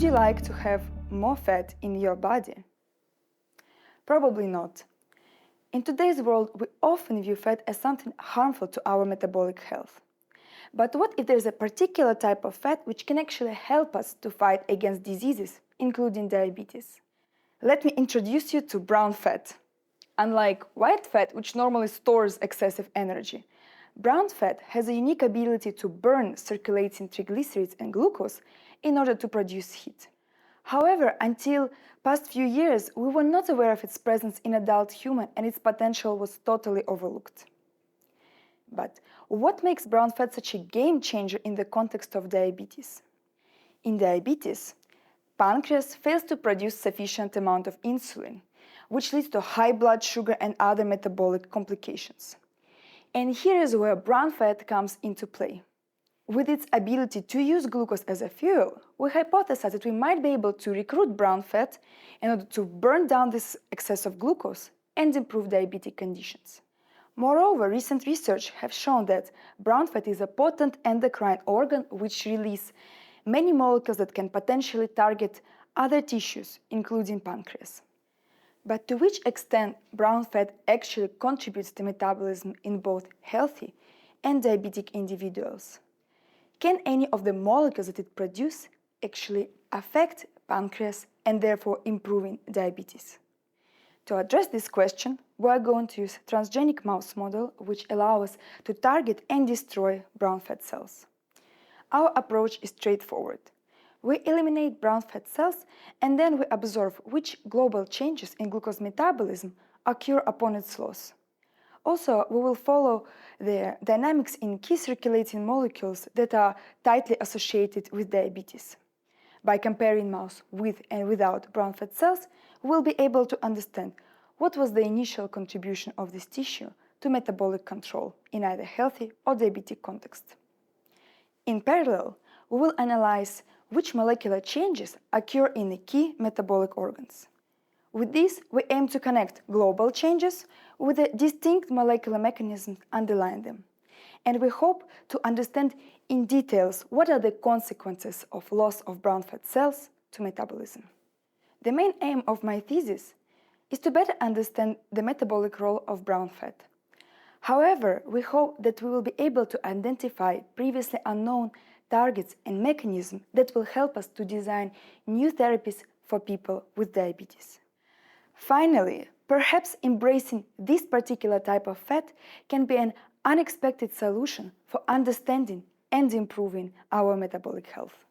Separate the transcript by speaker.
Speaker 1: Would you like to have more fat in your body? Probably not. In today's world, we often view fat as something harmful to our metabolic health. But what if there's a particular type of fat which can actually help us to fight against diseases, including diabetes? Let me introduce you to brown fat. Unlike white fat, which normally stores excessive energy, brown fat has a unique ability to burn circulating triglycerides and glucose in order to produce heat. However, until past few years, we were not aware of its presence in adult human and its potential was totally overlooked. But what makes brown fat such a game changer in the context of diabetes? In diabetes, pancreas fails to produce sufficient amount of insulin, which leads to high blood sugar and other metabolic complications. And here is where brown fat comes into play. With its ability to use glucose as a fuel, we hypothesized that we might be able to recruit brown fat in order to burn down this excess of glucose and improve diabetic conditions. Moreover, recent research has shown that brown fat is a potent endocrine organ which releases many molecules that can potentially target other tissues, including pancreas. But to which extent brown fat actually contributes to metabolism in both healthy and diabetic individuals? Can any of the molecules that it produces actually affect pancreas and therefore improving diabetes? To address this question, we are going to use a transgenic mouse model which allows us to target and destroy brown fat cells. Our approach is straightforward. We eliminate brown fat cells and then we observe which global changes in glucose metabolism occur upon its loss. Also, we will follow the dynamics in key circulating molecules that are tightly associated with diabetes. By comparing mouse with and without brown fat cells, we will be able to understand what was the initial contribution of this tissue to metabolic control in either healthy or diabetic context. In parallel, we will analyze which molecular changes occur in the key metabolic organs. With this, we aim to connect global changes with the distinct molecular mechanisms underlying them. And we hope to understand in details what are the consequences of loss of brown fat cells to metabolism. The main aim of my thesis is to better understand the metabolic role of brown fat. However, we hope that we will be able to identify previously unknown targets and mechanisms that will help us to design new therapies for people with diabetes. Finally, perhaps embracing this particular type of fat can be an unexpected solution for understanding and improving our metabolic health.